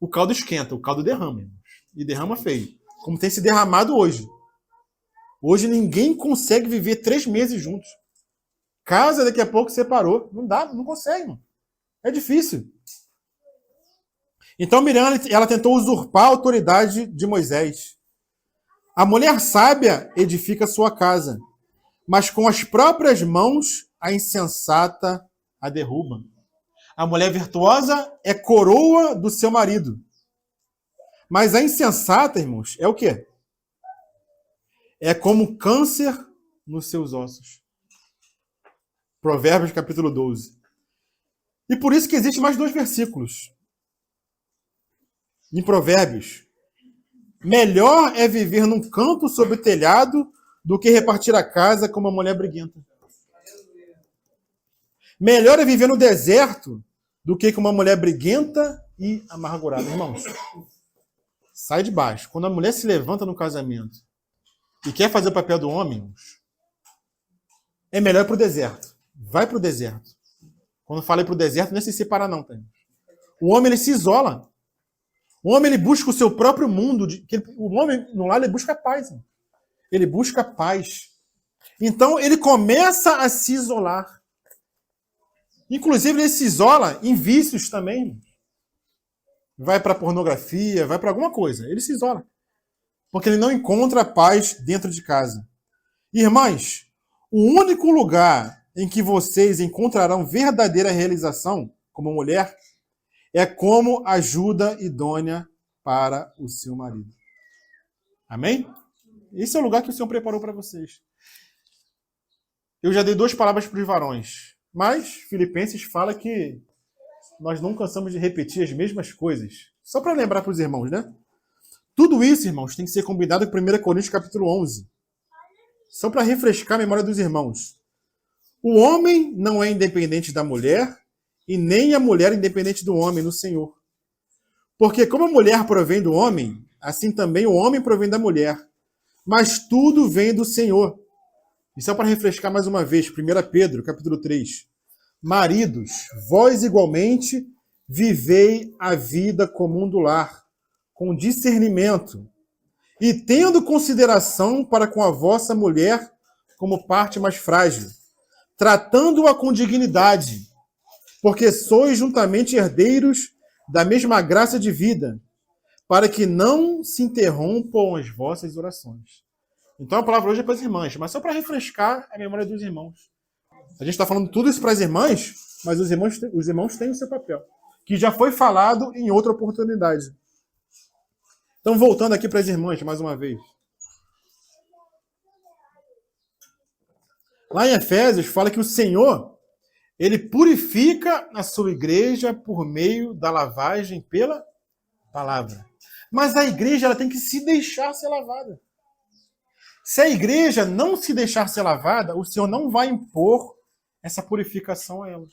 o caldo esquenta, o caldo derrama. E derrama feio. Como tem se derramado hoje. Hoje ninguém consegue viver 3 meses juntos. Casa daqui a pouco separou. Não dá, não consegue, mano. É difícil. Então Miriam, ela tentou usurpar a autoridade de Moisés. A mulher sábia edifica sua casa, mas com as próprias mãos a insensata a derruba. A mulher virtuosa é coroa do seu marido. Mas a insensata, irmãos, é o quê? É como câncer nos seus ossos. Provérbios capítulo 12. E por isso que existe mais 2 versículos. Em Provérbios. Melhor é viver num canto sob o telhado do que repartir a casa com uma mulher briguenta. Melhor é viver no deserto do que com uma mulher briguenta e amargurada. Irmãos, sai de baixo. Quando a mulher se levanta no casamento e quer fazer o papel do homem, é melhor ir para o deserto. Vai para o deserto. Quando eu falei para o deserto, não é se separar não. Tá? O homem ele se isola. O homem ele busca o seu próprio mundo. O homem no lar ele busca paz. Irmão. Ele busca paz. Então ele começa a se isolar. Inclusive ele se isola em vícios também. Vai para pornografia, vai para alguma coisa. Ele se isola. Porque ele não encontra paz dentro de casa. Irmãs, o único lugar em que vocês encontrarão verdadeira realização como mulher é como ajuda idônea para o seu marido. Amém? Esse é o lugar que o Senhor preparou para vocês. Eu já dei 2 palavras para os varões, mas Filipenses fala que nós não cansamos de repetir as mesmas coisas. Só para lembrar para os irmãos, né? Tudo isso, irmãos, tem que ser combinado com 1 Coríntios capítulo 11. Só para refrescar a memória dos irmãos. O homem não é independente da mulher e nem a mulher independente do homem no Senhor. Porque como a mulher provém do homem, assim também o homem provém da mulher. Mas tudo vem do Senhor. E só para refrescar mais uma vez, 1 Pedro, capítulo 3. Maridos, vós igualmente vivei a vida comum do lar, com discernimento, e tendo consideração para com a vossa mulher como parte mais frágil, tratando-a com dignidade, porque sois juntamente herdeiros da mesma graça de vida, para que não se interrompam as vossas orações. Então a palavra hoje é para as irmãs, mas só para refrescar a memória dos irmãos. A gente está falando tudo isso para as irmãs, mas os irmãos têm o seu papel, que já foi falado em outra oportunidade. Então, voltando aqui para as irmãs, mais uma vez. Lá em Efésios, fala que o Senhor, ele purifica a sua igreja por meio da lavagem pela palavra. Mas a igreja ela tem que se deixar ser lavada. Se a igreja não se deixar ser lavada, o Senhor não vai impor essa purificação a ela.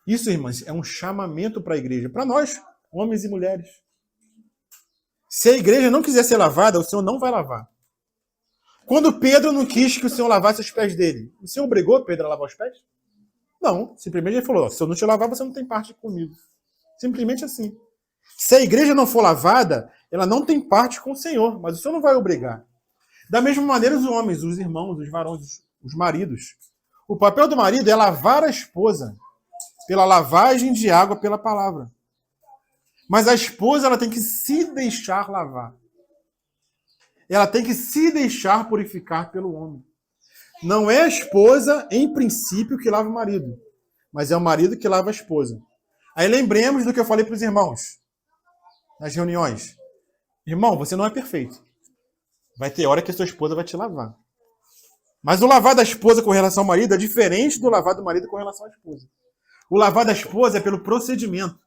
Isso, irmãs, é um chamamento para a igreja, para nós, homens e mulheres. Se a igreja não quiser ser lavada, o Senhor não vai lavar. Quando Pedro não quis que o Senhor lavasse os pés dele, o Senhor obrigou Pedro a lavar os pés? Não, simplesmente ele falou, se eu não te lavar, você não tem parte comigo. Simplesmente assim. Se a igreja não for lavada, ela não tem parte com o Senhor, mas o Senhor não vai obrigar. Da mesma maneira, os homens, os irmãos, os varões, os maridos. O papel do marido é lavar a esposa pela lavagem de água pela palavra. Mas a esposa ela tem que se deixar lavar. Ela tem que se deixar purificar pelo homem. Não é a esposa, em princípio, que lava o marido, mas é o marido que lava a esposa. Aí lembremos do que eu falei para os irmãos nas reuniões. Irmão, você não é perfeito. Vai ter hora que a sua esposa vai te lavar. Mas o lavar da esposa com relação ao marido é diferente do lavar do marido com relação à esposa. O lavar da esposa é pelo procedimento.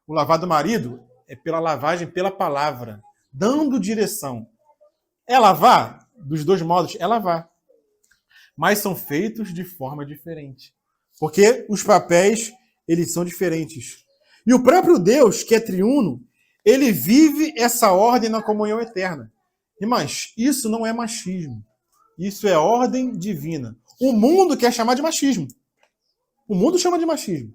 O lavar do marido é pela lavagem pela palavra, dando direção. É lavar? Dos 2 modos, é lavar. Mas são feitos de forma diferente. Porque os papéis, eles são diferentes. E o próprio Deus, que é triuno, ele vive essa ordem na comunhão eterna. Irmãs, isso não é machismo. Isso é ordem divina. O mundo quer chamar de machismo. O mundo chama de machismo.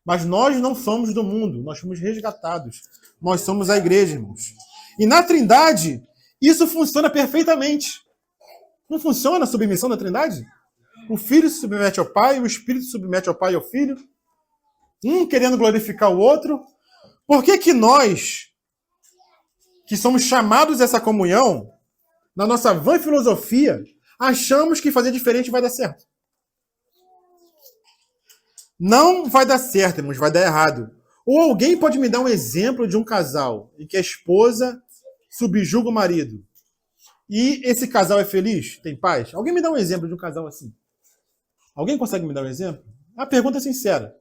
Mas nós não somos do mundo. Nós somos resgatados. Nós somos a igreja, irmãos. E na Trindade, isso funciona perfeitamente. Não funciona a submissão da Trindade? O Filho se submete ao Pai, o Espírito se submete ao Pai e ao Filho. Um querendo glorificar o outro. Por que que nós, que somos chamados a essa comunhão, na nossa vã filosofia, achamos que fazer diferente vai dar certo? Não vai dar certo, irmãos, vai dar errado. Ou alguém pode me dar um exemplo de um casal em que a esposa subjuga o marido e esse casal é feliz? Tem paz? Alguém me dá um exemplo de um casal assim? Alguém consegue me dar um exemplo? A pergunta é sincera.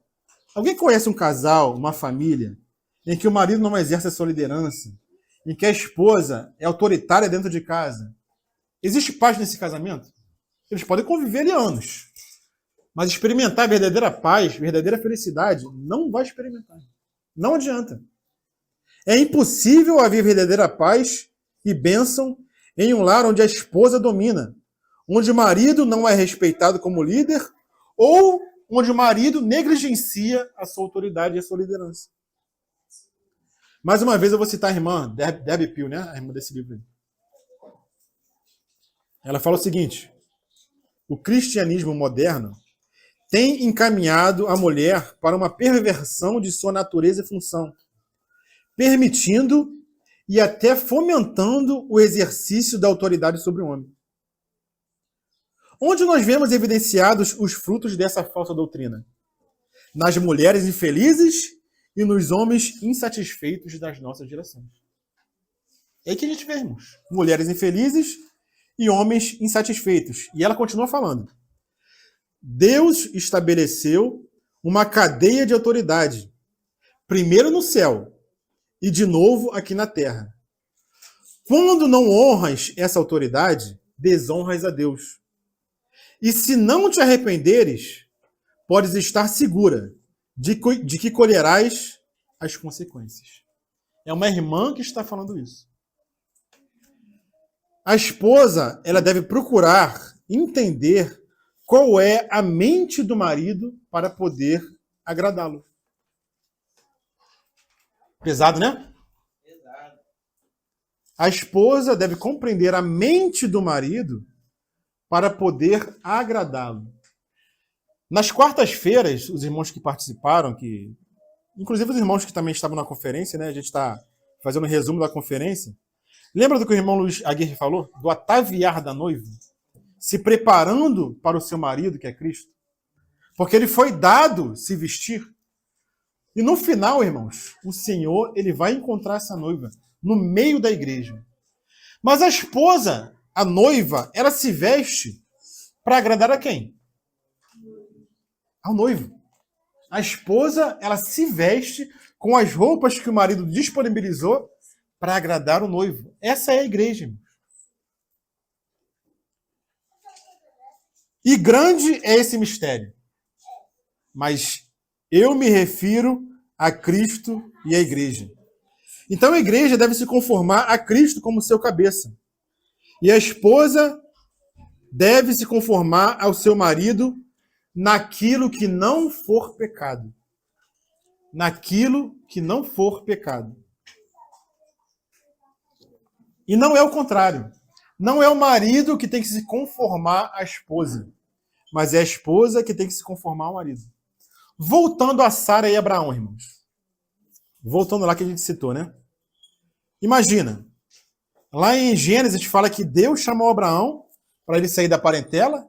Alguém conhece um casal, uma família, em que o marido não exerce a sua liderança, em que a esposa é autoritária dentro de casa? Existe paz nesse casamento? Eles podem conviver ali anos. Mas experimentar verdadeira paz, verdadeira felicidade, não vai experimentar. Não adianta. É impossível haver verdadeira paz e bênção em um lar onde a esposa domina, onde o marido não é respeitado como líder ou onde o marido negligencia a sua autoridade e a sua liderança. Mais uma vez eu vou citar a irmã Debbie Peel, né? A irmã desse livro aí. Ela fala o seguinte: o cristianismo moderno tem encaminhado a mulher para uma perversão de sua natureza e função, permitindo e até fomentando o exercício da autoridade sobre o homem. Onde nós vemos evidenciados os frutos dessa falsa doutrina? Nas mulheres infelizes e nos homens insatisfeitos das nossas gerações. É aí que a gente vê, irmãos. Mulheres infelizes e homens insatisfeitos. E ela continua falando. Deus estabeleceu uma cadeia de autoridade, primeiro no céu e de novo aqui na terra. Quando não honras essa autoridade, desonras a Deus. E se não te arrependeres, podes estar segura de que colherás as consequências. É uma irmã que está falando isso. A esposa, ela deve procurar entender qual é a mente do marido para poder agradá-lo. Pesado, né? Pesado. A esposa deve compreender a mente do marido para poder agradá-lo. Nas quartas-feiras, os irmãos que participaram, inclusive os irmãos que também estavam na conferência, né? A gente está fazendo um resumo da conferência. Lembra do que o irmão Luiz Aguirre falou? Do ataviar da noiva? Se preparando para o seu marido, que é Cristo. Porque ele foi dado se vestir. E no final, irmãos, o Senhor ele vai encontrar essa noiva no meio da igreja. Mas a esposa, a noiva, ela se veste para agradar a quem? Ao noivo. A esposa, ela se veste com as roupas que o marido disponibilizou para agradar o noivo. Essa é a igreja, irmãos. E grande é esse mistério. Mas eu me refiro a Cristo e a igreja. Então a igreja deve se conformar a Cristo como seu cabeça. E a esposa deve se conformar ao seu marido naquilo que não for pecado. Naquilo que não for pecado. E não é o contrário. Não é o marido que tem que se conformar à esposa, mas é a esposa que tem que se conformar ao marido. Voltando a Sara e Abraão, irmãos. Voltando lá que a gente citou, né? Imagina, lá em Gênesis fala que Deus chamou Abraão para ele sair da parentela,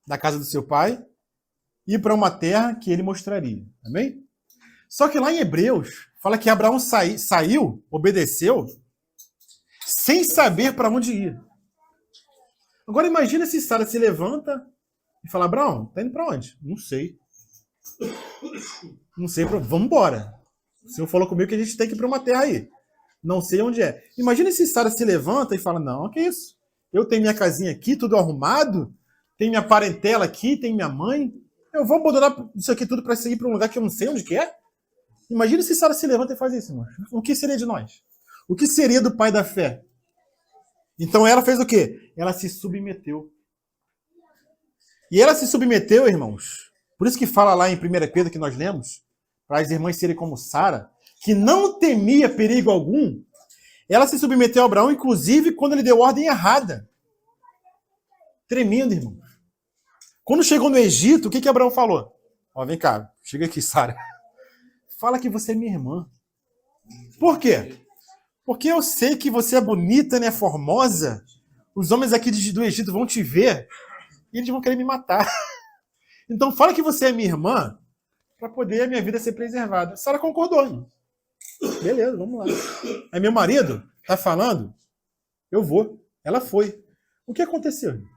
da casa do seu pai, e ir para uma terra que ele mostraria. Amém? Só que lá em Hebreus fala que Abraão saiu, obedeceu, sem saber para onde ir. Agora imagina se Sara se levanta e fala: Abraão, tá indo para onde? Não sei. Não sei, vamos embora. O Senhor falou comigo que a gente tem que ir para uma terra aí. Não sei onde é. Imagina se Sara se levanta e fala: não, que isso? Eu tenho minha casinha aqui, tudo arrumado, tem minha parentela aqui, tem minha mãe. Eu vou abandonar isso aqui tudo para seguir para um lugar que eu não sei onde que é? Imagina se Sara se levanta e faz isso, irmão. O que seria de nós? O que seria do pai da fé? Então ela fez o quê? Ela se submeteu. E ela se submeteu, irmãos. Por isso que fala lá em 1 Pedro que nós lemos, para as irmãs serem como Sara, que não temia perigo algum. Ela se submeteu a Abraão, inclusive, quando ele deu ordem errada. Tremendo, irmãos. Quando chegou no Egito, o que Abraão falou? Ó, vem cá, chega aqui, Sara. Fala que você é minha irmã. Por quê? Porque eu sei que você é bonita, né, formosa. Os homens aqui do Egito vão te ver e eles vão querer me matar. Então fala que você é minha irmã para poder a minha vida ser preservada. Sara concordou, irmão. Beleza, vamos lá. Aí meu marido tá falando, eu vou. Ela foi. O que aconteceu, irmão?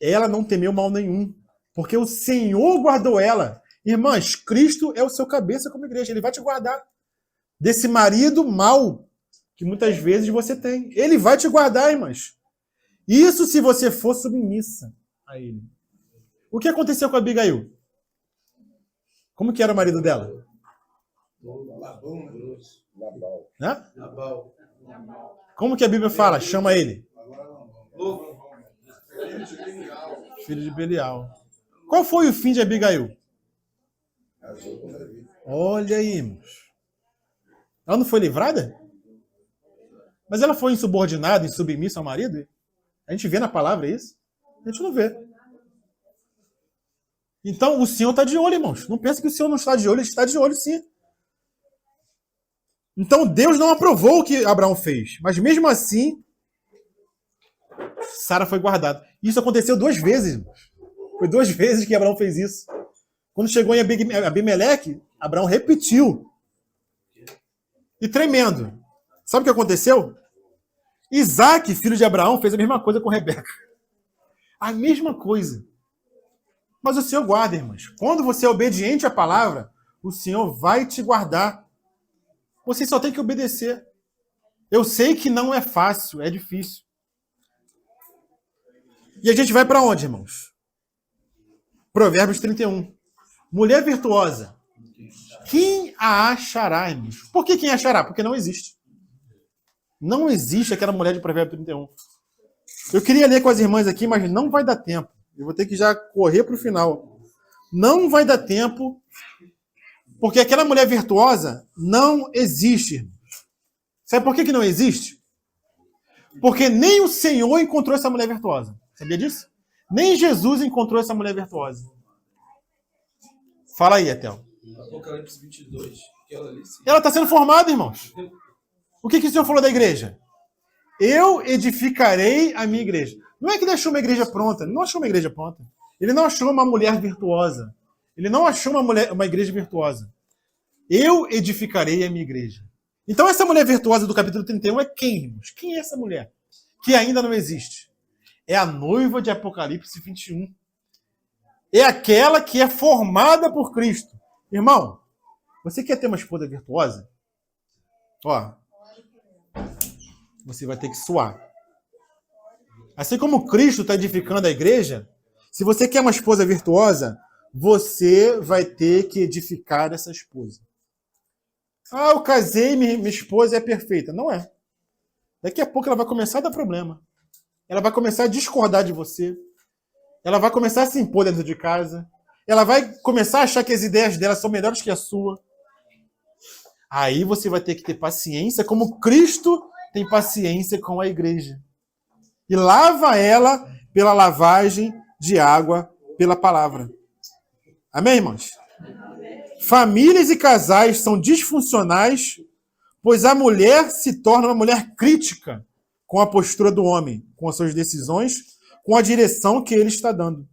Ela não temeu mal nenhum, porque o Senhor guardou ela. Irmãs, Cristo é o seu cabeça como igreja. Ele vai te guardar desse marido mau que muitas vezes você tem. Ele vai te guardar, irmãs. Isso se você for submissa a ele. O que aconteceu com a Abigail? Como que era o marido dela? Labão, grosso. Né? Labão. Como que a Bíblia fala? Chama ele. Filho de Belial. Qual foi o fim de Abigail? Olha aí, irmãos. Ela não foi livrada? Mas ela foi insubordinada, insubmissa ao marido? A gente vê na palavra isso? A gente não vê. Então, o Senhor está de olho, irmãos. Não pensa que o Senhor não está de olho, ele está de olho sim. Então, Deus não aprovou o que Abraão fez. Mas mesmo assim, Sara foi guardada. Isso aconteceu 2 vezes, irmãos. Foi 2 vezes que Abraão fez isso. Quando chegou em Abimeleque, Abraão repetiu. E tremendo. Sabe o que aconteceu? Isaac, filho de Abraão, fez a mesma coisa com Rebeca. A mesma coisa. Mas o Senhor guarda, irmãos. Quando você é obediente à palavra, o Senhor vai te guardar. Você só tem que obedecer. Eu sei que não é fácil, é difícil. E a gente vai para onde, irmãos? Provérbios 31. Mulher virtuosa. Quem a achará, irmãos? Por que quem achará? Porque não existe. Não existe aquela mulher de Provérbios 31. Eu queria ler com as irmãs aqui, mas não vai dar tempo. Eu vou ter que já correr para o final. Não vai dar tempo, porque aquela mulher virtuosa não existe, irmãos. Sabe por que não existe? Porque nem o Senhor encontrou essa mulher virtuosa. Sabia disso? Nem Jesus encontrou essa mulher virtuosa. Fala aí, Etel. Apocalipse 22. Ela está sendo formada, irmãos. O que o Senhor falou da igreja? Eu edificarei a minha igreja. Não é que ele achou uma igreja pronta. Ele não achou uma igreja pronta. Ele não achou uma mulher virtuosa. Ele não achou uma igreja virtuosa. Eu edificarei a minha igreja. Então essa mulher virtuosa do capítulo 31 é quem, irmãos? Quem é essa mulher? Que ainda não existe. É a noiva de Apocalipse 21. É aquela que é formada por Cristo. Irmão, você quer ter uma esposa virtuosa? Ó, você vai ter que suar. Assim como Cristo está edificando a igreja, se você quer uma esposa virtuosa, você vai ter que edificar essa esposa. Ah, eu casei, minha esposa é perfeita. Não é. Daqui a pouco ela vai começar a dar problema. Ela vai começar a discordar de você. Ela vai começar a se impor dentro de casa. Ela vai começar a achar que as ideias dela são melhores que a sua. Aí você vai ter que ter paciência, como Cristo tem paciência com a igreja. E lava ela pela lavagem de água, pela palavra. Amém, irmãos? Famílias e casais são disfuncionais, pois a mulher se torna uma mulher crítica com a postura do homem, com as suas decisões, com a direção que ele está dando.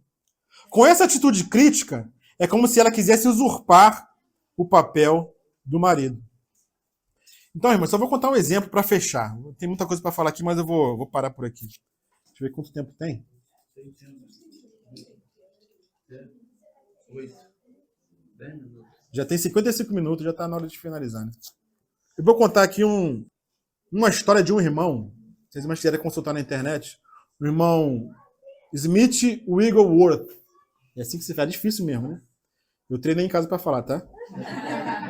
Com essa atitude crítica, é como se ela quisesse usurpar o papel do marido. Então, irmãos, só vou contar um exemplo para fechar. Tem muita coisa para falar aqui, mas eu vou parar por aqui. Deixa eu ver quanto tempo tem. 8. 10 minutos. Já tem 55 minutos, já está na hora de finalizar, né? Eu vou contar aqui uma história de um irmão. Se vocês mais quiserem consultar na internet. O irmão Smith Wigglesworth. É assim que se fala. É difícil mesmo, né? Eu treinei em casa para falar, tá?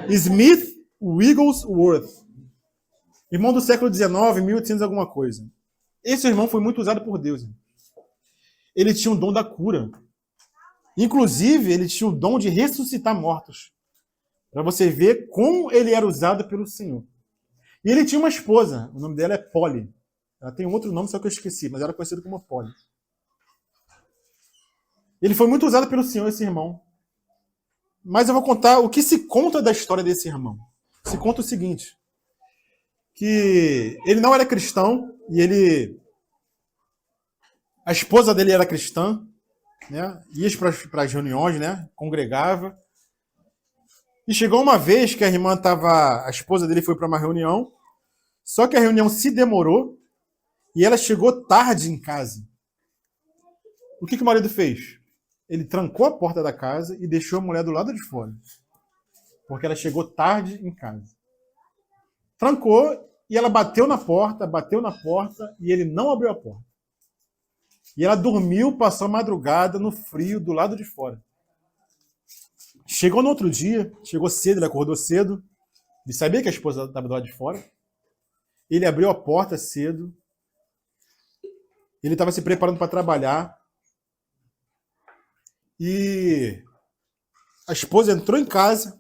Smith Wigglesworth. Irmão do século XIX, 1800 alguma coisa. Esse irmão foi muito usado por Deus. Ele tinha o dom da cura. Inclusive, ele tinha o dom de ressuscitar mortos. Para você ver como ele era usado pelo Senhor. E ele tinha uma esposa. O nome dela é Polly. Ela tem um outro nome, só que eu esqueci, mas era conhecido como Polly. Ele foi muito usado pelo Senhor, esse irmão. Mas eu vou contar o que se conta da história desse irmão. Se conta o seguinte, que ele não era cristão, e a esposa dele era cristã, né? Ia para as reuniões, né? Congregava. E chegou uma vez que a esposa dele foi para uma reunião, só que a reunião se demorou e ela chegou tarde em casa. O que o marido fez? Ele trancou a porta da casa e deixou a mulher do lado de fora, porque ela chegou tarde em casa. Trancou e ela bateu na porta e ele não abriu a porta. E ela dormiu, passou a madrugada no frio do lado de fora. Chegou no outro dia, chegou cedo, ele acordou cedo. Ele sabia que a esposa estava do lado de fora. Ele abriu a porta cedo. Ele estava se preparando para trabalhar. E a esposa entrou em casa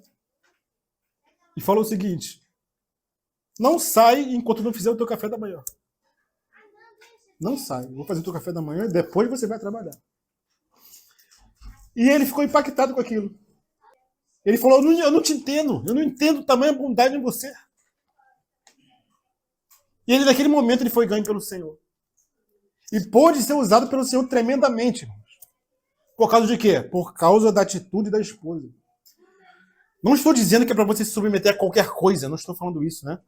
e falou o seguinte: não sai enquanto não fizer o teu café da manhã. Não sai. Eu vou fazer o teu café da manhã e depois você vai trabalhar. E ele ficou impactado com aquilo. Ele falou: eu não te entendo. Eu não entendo tamanha bondade em você. E ele, naquele momento, ele foi ganho pelo Senhor. E pôde ser usado pelo Senhor tremendamente. Por causa de quê? Por causa da atitude da esposa. Não estou dizendo que é para você se submeter a qualquer coisa. Não estou falando isso, né?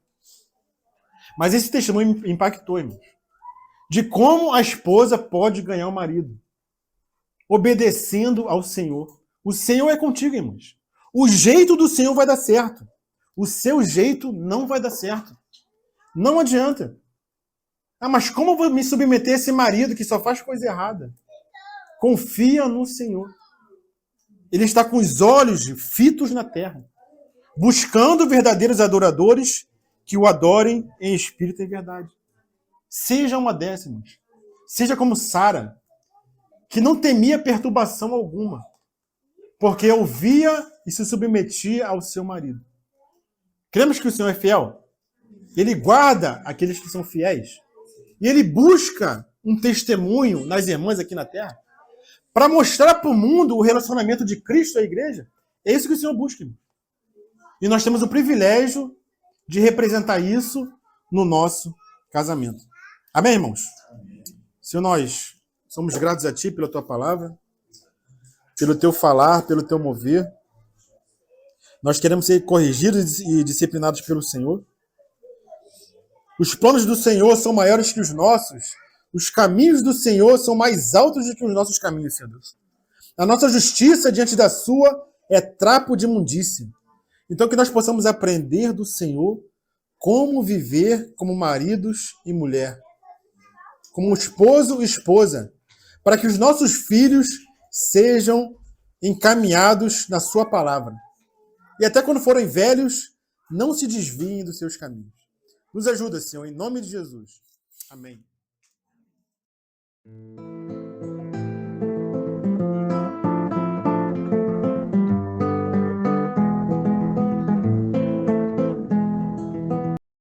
Mas esse testemunho impactou, irmãos. De como a esposa pode ganhar o marido. Obedecendo ao Senhor. O Senhor é contigo, irmãos. O jeito do Senhor vai dar certo. O seu jeito não vai dar certo. Não adianta. Ah, mas como eu vou me submeter a esse marido que só faz coisa errada? Confia no Senhor. Ele está com os olhos fitos na terra, buscando verdadeiros adoradores que o adorem em espírito e verdade. Seja uma décimas. Seja como Sara, que não temia perturbação alguma, porque ouvia e se submetia ao seu marido. Cremos que o Senhor é fiel? Ele guarda aqueles que são fiéis. E ele busca um testemunho nas irmãs aqui na terra para mostrar para o mundo o relacionamento de Cristo à igreja. É isso que o Senhor busca, irmão. E nós temos o privilégio de representar isso no nosso casamento. Amém, irmãos? Senhor, nós somos gratos a Ti pela Tua palavra, pelo Teu falar, pelo Teu mover. Nós queremos ser corrigidos e disciplinados pelo Senhor. Os planos do Senhor são maiores que os nossos. Os caminhos do Senhor são mais altos do que os nossos caminhos, Senhor Deus. A nossa justiça diante da sua é trapo de imundícia. Então que nós possamos aprender do Senhor como viver como maridos e mulher, como esposo e esposa, para que os nossos filhos sejam encaminhados na sua palavra. E até quando forem velhos, não se desviem dos seus caminhos. Nos ajuda, Senhor, em nome de Jesus. Amém.